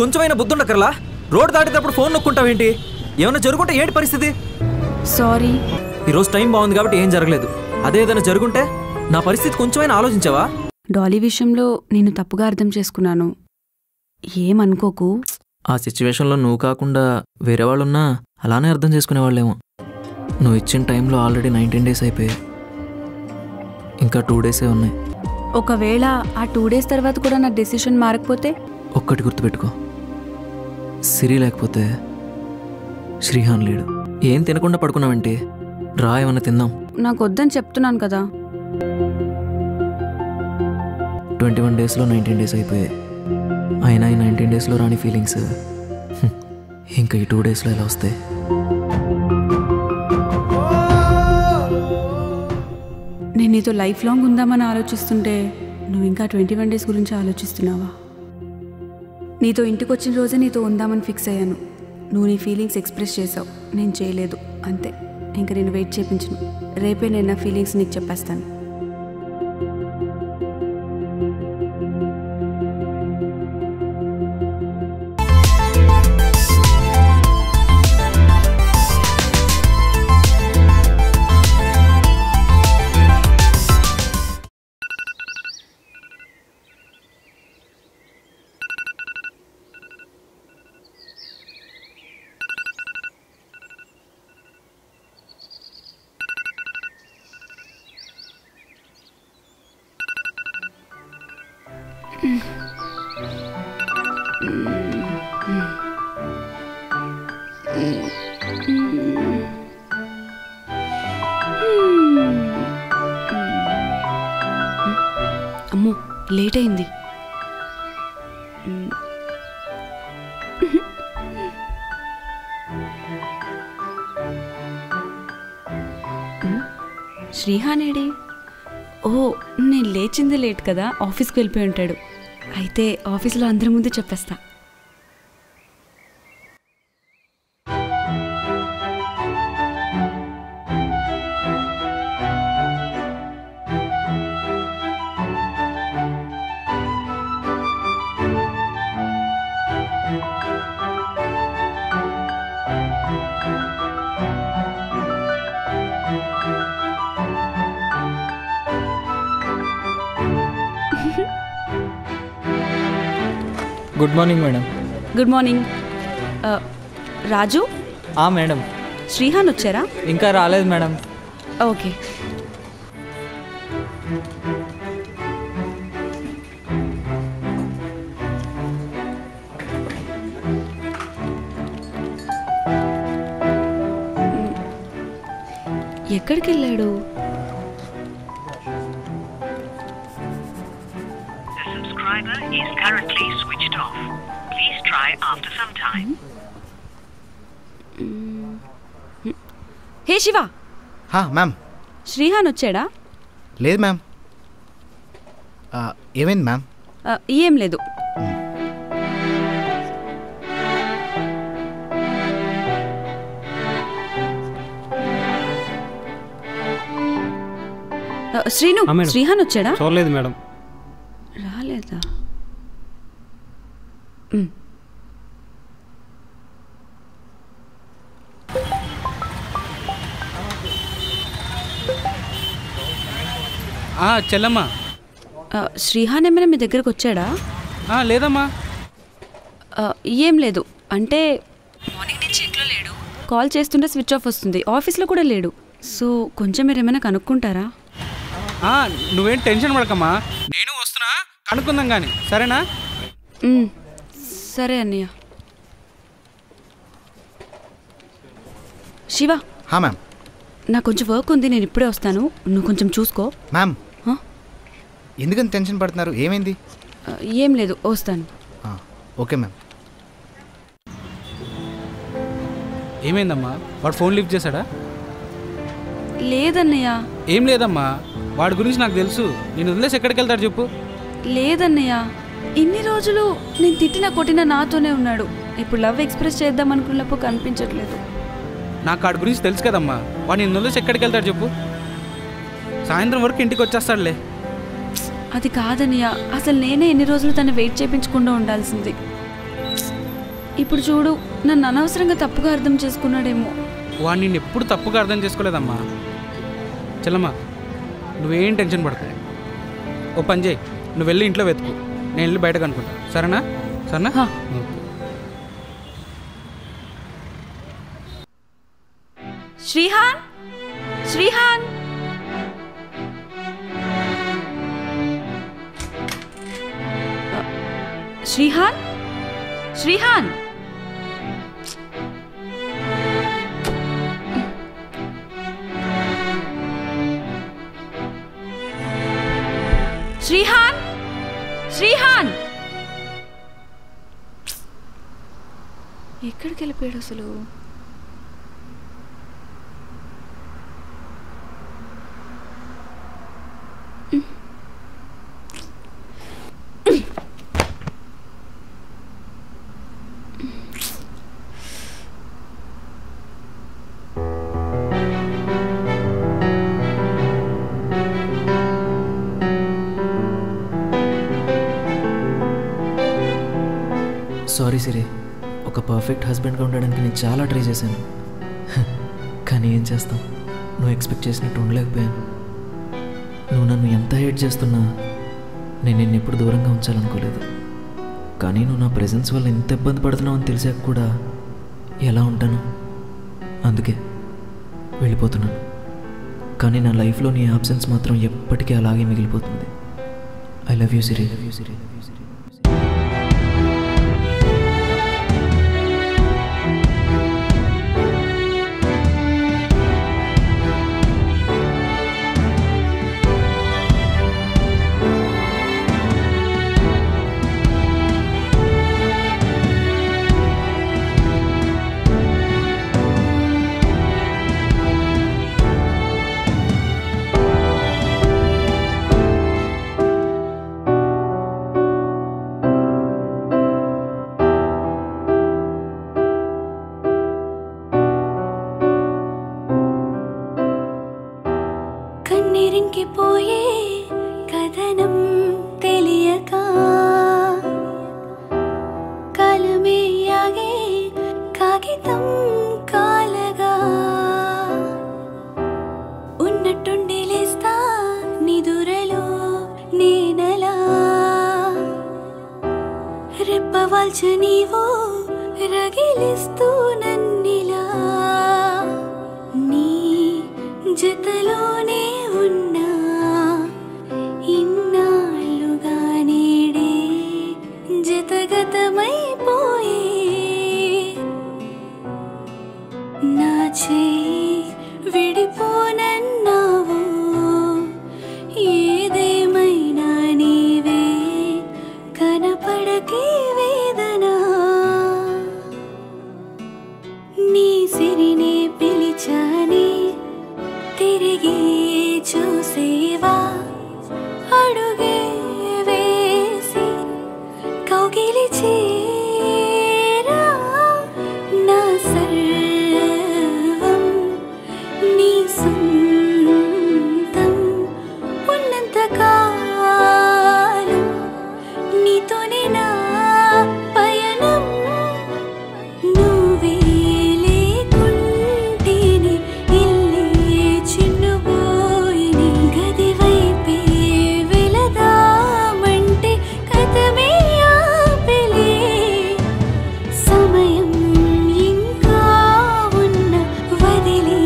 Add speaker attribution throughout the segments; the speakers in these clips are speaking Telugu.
Speaker 1: కొంచెమైనా బుద్ధి ఉండకర్లా? Road దాటేటప్పుడు phone నొక్కుంటావేంటి? ఏమైనా జరుగుంటే ఏంటి పరిస్థితి?
Speaker 2: సారీ.
Speaker 1: ఈరోజు టైం బాగుంది కాబట్టి ఏం జరగలేదు. అదే ఏదైనా జరుగుంటే నా పరిస్థితి కొంచెమైనా ఆలోచించావా?
Speaker 2: డాలీ విషయంలో నేను తప్పుగా అర్థం చేసుకున్నాను, ఏమనుకోకు.
Speaker 1: ఆ సిచ్యువేషన్లో నువ్వు కాకుండా వేరే వాళ్ళున్నా అలానే అర్థం చేసుకునేవాళ్ళేమో. నువ్వు ఇచ్చిన టైంలో ఆల్రెడీ 19 days అయిపోయాయి, ఇంకా 2 days ఉన్నాయి.
Speaker 2: ఒకవేళ ఆ 2 days తర్వాత కూడా నా డెసిషన్ మారకపోతే?
Speaker 1: ఒక్కటి గుర్తుపెట్టుకో, సిరి లేకపోతే శ్రీహాన్ లేడు. ఏం తినకుండా పడుకున్నావంటే రా, ఏమన్నా తిందాం.
Speaker 2: నాకు వద్దని చెప్తున్నాను కదా.
Speaker 1: 21 daysలో 19 days అయిపోయాయి. అయినా ఈ 19 daysలో రాని ఫీలింగ్స్ ఇంకా ఈ 2 daysలో ఎలా వస్తాయి?
Speaker 2: నేను నీతో లైఫ్ లాంగ్ ఉందామని ఆలోచిస్తుంటే నువ్వు ఇంకా 21 days గురించి ఆలోచిస్తున్నావా? నీతో ఇంటికి వచ్చిన రోజే నీతో ఉందామని ఫిక్స్ అయ్యాను. నువ్వు నీ ఫీలింగ్స్ ఎక్స్ప్రెస్ చేసావు, నేను చేయలేదు, అంతే. ఇంకా నేను వెయిట్ చేయించను. రేపే నేను నా ఫీలింగ్స్ నీకు చెప్పేస్తాను. అమ్మో, లేట్ అయింది. శ్రీహానేడి? ఓ, నేను లేచింది లేట్ కదా, ఆఫీస్కి వెళ్ళిపోయి ఉంటాడు. అయితే ఆఫీస్లో అందరి ముందు చెప్పేస్తా.
Speaker 3: Good morning madam.
Speaker 2: Good morning. Raju?
Speaker 3: Madam.
Speaker 2: Srihan వచ్చారా?
Speaker 3: ఇంకా రాలేదు మేడం.
Speaker 2: ఓకే. ఎక్కడికి వెళ్ళాడు?
Speaker 4: Is currently switched off. Please try after some time.
Speaker 2: Hey Shiva.
Speaker 5: Ma'am.
Speaker 2: Shrihan వచ్చాడా?
Speaker 5: లేదు మ్యామ్. ఏమైంది మ్యామ్?
Speaker 2: ఏం లేదు. శ్రీను, శ్రీహాన్ వచ్చాడా?
Speaker 3: చూడలేదు మేడం.
Speaker 2: రాలేదా?
Speaker 3: చెల్లమ్మా.
Speaker 2: శ్రీహాన్ ఏమైనా మీ దగ్గరకు వచ్చాడా?
Speaker 3: లేదమ్మా.
Speaker 2: ఏం లేదు, అంటే మార్నింగ్ నుంచి ఇంట్లో లేడు, కాల్ చేస్తుంటే స్విచ్ ఆఫ్ వస్తుంది, ఆఫీస్లో కూడా లేడు. సో కొంచెం మీరు ఏమైనా కనుక్కుంటారా?
Speaker 3: నువ్వేం టెన్షన్ పడకమ్మా, నేను వస్తున్నా, కనుక్కుందాం కానీ, సరేనా?
Speaker 2: సరే అన్నయ్య. శివ.
Speaker 5: మ్యామ్.
Speaker 2: నాకు కొంచెం వర్క్ ఉంది, నేను ఇప్పుడే వస్తాను, నువ్వు కొంచెం చూసుకో.
Speaker 5: మ్యామ్, ఎందుకని టెన్షన్ పడుతున్నారు? ఏమైంది?
Speaker 2: ఏం లేదు, వస్తాను.
Speaker 5: Okay ma'am.
Speaker 3: ఏమైందమ్మా? వాడు ఫోన్ లిఫ్ట్ చేశాడా?
Speaker 2: లేదన్నయ్య.
Speaker 3: ఏం లేదమ్మా, వాడి గురించి నాకు తెలుసు. నేను వదిలేసి ఎక్కడికి వెళ్తాడు చెప్పు?
Speaker 2: లేదన్నయ్య, ఇన్ని రోజులు నేను తిట్టినా కొట్టినా నాతోనే ఉన్నాడు. ఇప్పుడు లవ్ ఎక్స్ప్రెస్ చేద్దాం అనుకున్నప్పుడు కనిపించట్లేదు.
Speaker 3: నాకు వాడి గురించి తెలుసు కదమ్మా. వాడు నేను వదిలేసి ఎక్కడికి వెళ్తాడు చెప్పు? సాయంత్రం వరకు ఇంటికి వచ్చేస్తాడులే.
Speaker 2: అది కాదన్నయ్య, అసలు నేనే ఎన్ని రోజులు తను వెయిట్ చేయించకుండా ఉండాల్సింది. ఇప్పుడు చూడు, నన్ను అనవసరంగా తప్పుగా అర్థం చేసుకున్నాడేమో.
Speaker 3: వాడు నిన్ను ఎప్పుడు తప్పుగా అర్థం చేసుకోలేదమ్మా. చెల్లమ్మా, నువ్వేం టెన్షన్ పడతాయి. ఓ పని చేయి, నువ్వు వెళ్ళి ఇంట్లో వెతుకు, నేను వెళ్ళి బయటకు అనుకుంటా. సరేనా? సరేనా?
Speaker 2: శ్రీహాన్, శ్రీహాన్, శ్రీహాన్, శ్రీహాన్, శ్రీహాన్, శ్రీహాన్, ఎక్కడికి వెళ్ళిపోయాడు అసలు?
Speaker 1: సారీ సిరి, ఒక పర్ఫెక్ట్ హస్బెండ్గా ఉండడానికి నేను చాలా ట్రై చేశాను. కానీ ఏం చేస్తాం, నువ్వు ఎక్స్పెక్ట్ చేసినట్టు ఉండలేకపోయాను. నువ్వు నన్ను ఎంత హేట్ చేస్తున్నా నేను నిన్ను ఎప్పుడు దూరంగా ఉంచాలనుకోలేదు. కానీ నువ్వు నా ప్రెజెన్స్ వల్ల ఎంత ఇబ్బంది పడుతున్నావు అని తెలిసాక కూడా ఎలా ఉంటాను? అందుకే వెళ్ళిపోతున్నాను. కానీ నా లైఫ్లో నీ ఆబ్సెన్స్ మాత్రం ఎప్పటికీ అలాగే మిగిలిపోతుంది. ఐ లవ్ యూ సిరి.
Speaker 6: కన్నీరింకిపోయే కథనం తెలియక కాలమే ఆగే కాగితం కాలగా ఉన్నట్టుండి లేస్తా నిదురలో నేనలా రెప్పవాల్చ నీవో రగిలిస్తూ నన్నిలా నీ జతలోనే ఉన్నా ఇన్నాళ్ళుగా నేడే జతగతమైపోయే నా చేయి విడిపోనన్నావు ఏదేమైనా నీవే కనపడకే వేదనా నీ సిరినే పిలిచానే తిరిగి చూసేవా అడుగే వేసి కౌగిలి చేరా నా సర్వం నీ సొంతం ఉన్నంత కాలం నీతోనే నా పయనం నువ్వే లేకుంటేనే ఇల్లే చిన్నుపోయిని గది వైపే వెళదామంటే కథమే ఆపిలే సమయం ఇంకా ఉన్న వదిలి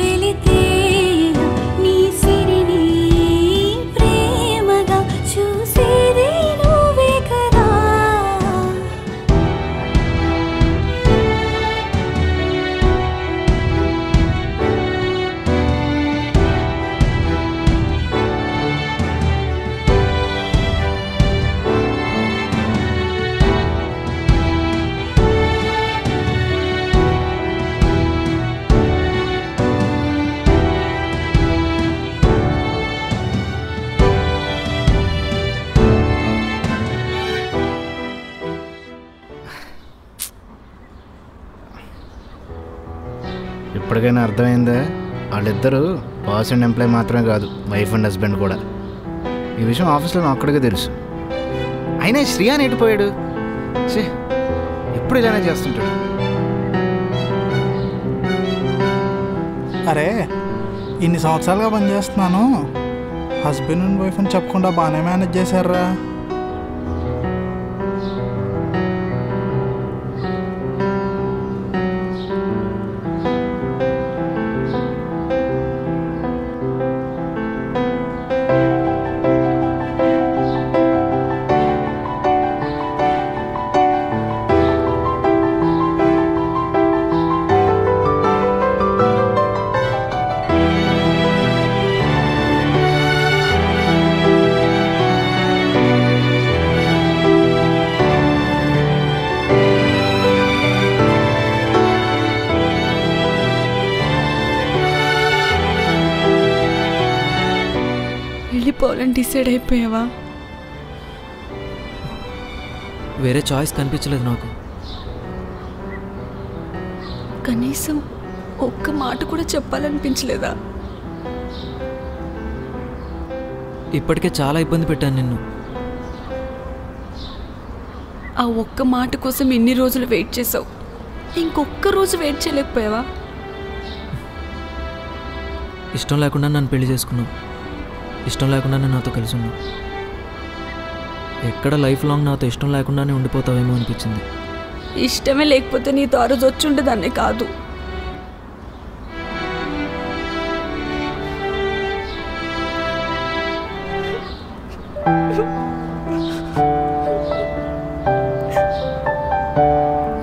Speaker 6: వెళితే నీ సిరిని ప్రేమగా చూసేది నువ్వే కదా
Speaker 5: ఇప్పటికైనా అర్థమైందా? వాళ్ళిద్దరూ బాస్ అండ్ ఎంప్లాయ్ మాత్రమే కాదు, వైఫ్ అండ్ హస్బెండ్ కూడా. ఈ విషయం ఆఫీస్లో నాకు ఒక్కడికే తెలుసు. అయినా శ్రీయాన్ ఎటుపోయాడు? ఎప్పుడు ఇలానే చేస్తుంటాడు.
Speaker 7: అరే ఇన్ని సంవత్సరాలుగా పనిచేస్తున్నాను, హస్బెండ్ అండ్ వైఫ్ అని చెప్పకుండా బాగానే మేనేజ్ చేశారా?
Speaker 2: వెళ్ళిపోవాలని డిసైడ్ అయిపోయావా?
Speaker 1: వేరే చాయిస్ కనిపించలేదు నాకు.
Speaker 2: కనీసం ఒక్క మాట కూడా చెప్పాలనిపించలేదా?
Speaker 1: ఇప్పటికే చాలా ఇబ్బంది పెట్టాను నిన్ను.
Speaker 2: ఆ ఒక్క మాట కోసం ఎన్ని రోజులు వెయిట్ చేసావు, ఇంకొక్క రోజు వెయిట్ చేయలేకపోయావా?
Speaker 1: ఇష్టం లేకుండా నన్ను పెళ్లి చేసుకున్నావు, ఇష్టం లేకుండానే నాతో కలిసి ఉన్నావు. ఎక్కడ లైఫ్ లాంగ్ నాతో ఇష్టం లేకుండానే ఉండిపోతావేమో అనిపించింది.
Speaker 2: ఇష్టమే లేకపోతే నీతో ఆ రోజు వచ్చి ఉండేదాన్నే కాదు.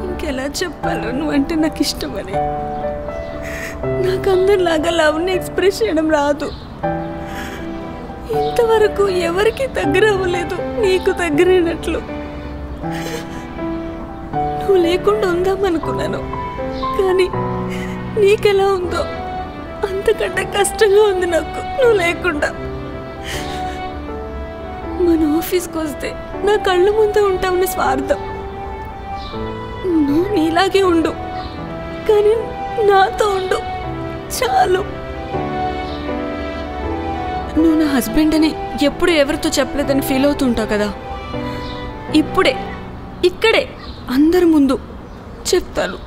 Speaker 2: ఇంకెలా చెప్పాలి నువ్వంటే నాకు ఇష్టమని? నాకు అందరిలాగా లవ్ని ఎక్స్ప్రెస్ చేయడం రాదు. ఇంతవరకు ఎవరికి దగ్గర అవ్వలేదు, నీకు దగ్గరైనట్లు. నువ్వు లేకుండా ఉందామనుకున్నాను, కానీ నీకెలా ఉందో అంతకంటే కష్టంగా ఉంది నాకు నువ్వు లేకుండా. మన ఆఫీస్కి వస్తే నా కళ్ళు ముందే ఉంటామని స్వార్థం. నువ్వు నీలాగే ఉండు, కానీ నాతో ఉండు చాలు. నువ్వు నా హస్బెండ్ అని ఎప్పుడు ఎవరితో చెప్పలేదని ఫీల్ అవుతుంటావు కదా, ఇప్పుడే ఇక్కడే అందరి ముందు చెప్తాను.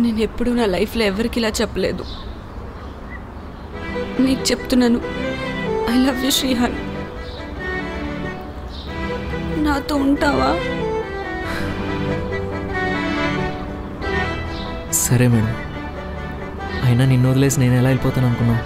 Speaker 2: నేను ఎప్పుడూ నా లైఫ్లో ఎవరికి ఇలా చెప్పలేదు. నీకు చెప్తున్నాను, ఐ లవ్ యూ శ్రీహాన్. నాతో ఉంటావా?
Speaker 1: సరే మేడం, అయినా నిన్ను వదిలేసి నేను ఎలా వెళ్ళిపోతాను అనుకున్నావు?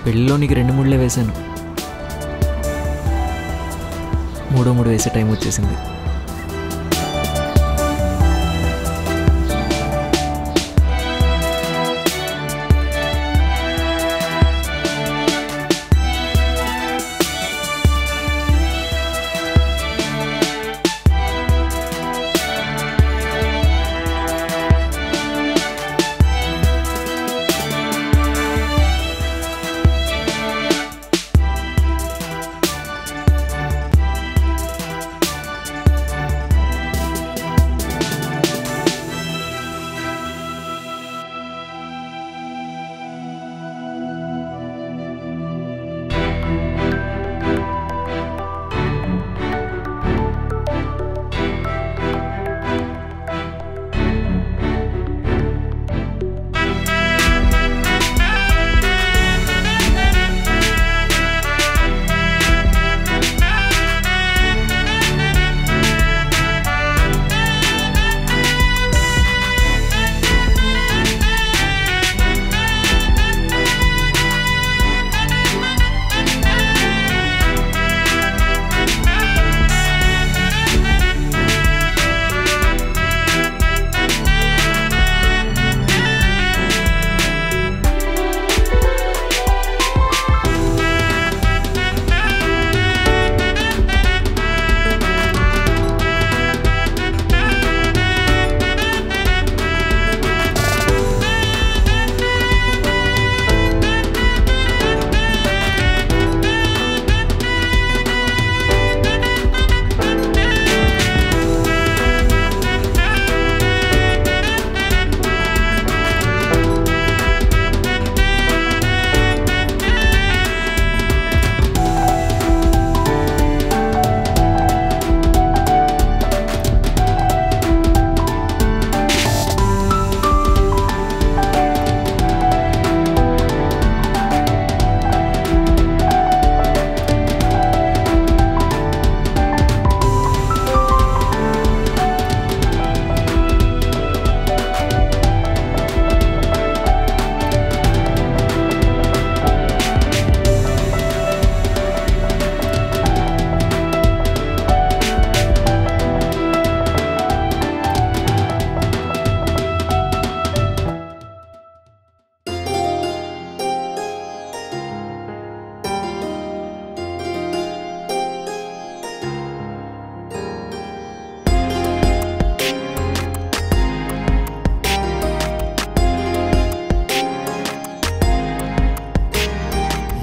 Speaker 1: పెళ్ళిలో నీకు 2 ముళ్ళే వేశాను, 3వ ముడి వేసే టైం వచ్చేసింది.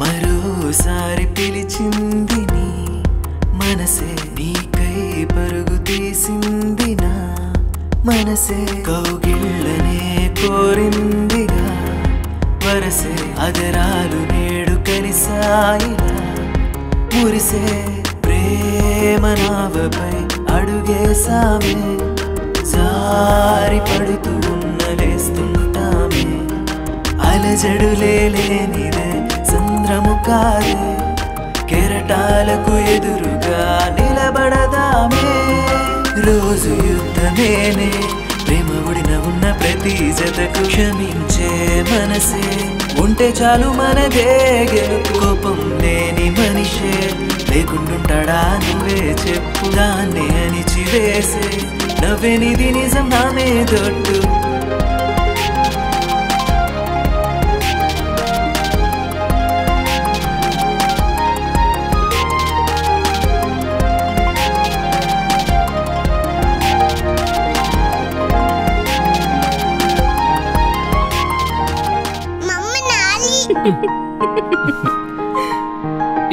Speaker 1: మరోసారి పిలిచింది నీ మనసే, నీకై పరుగు తీసింది నా మనసే, కౌగిళ్ళనే కోరిందిగా వరసే, అదరాలు నేడు కలిసాయిలా మురిసే, ప్రేమ నావపై అడుగేసామే, జారి పడుతూ లేస్తుంటామే, అలజడులేనిదే సంద్రము కాదే, కెరటాలకు ఎదురుగా నిలబడదామే, రోజు యుద్ధమేనే, ప్రేమ ఒడిన ఉన్న ప్రతి జతకు క్షమించే మనసే ఉంటే చాలు మనదే గెలుపు, కోపం లేని మనిషే లేకుంటుంటాడా నువ్వే చెప్పు, దాన్ని అణిచివేసే నవ్వెనిది నిజం నామే దొడ్డు.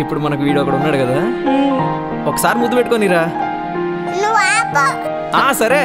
Speaker 8: ఇప్పుడు మనకు వీడు ఒకడు ఉన్నాడు కదా, ఒకసారి ముద్దు పెట్టుకోనిరా. సరే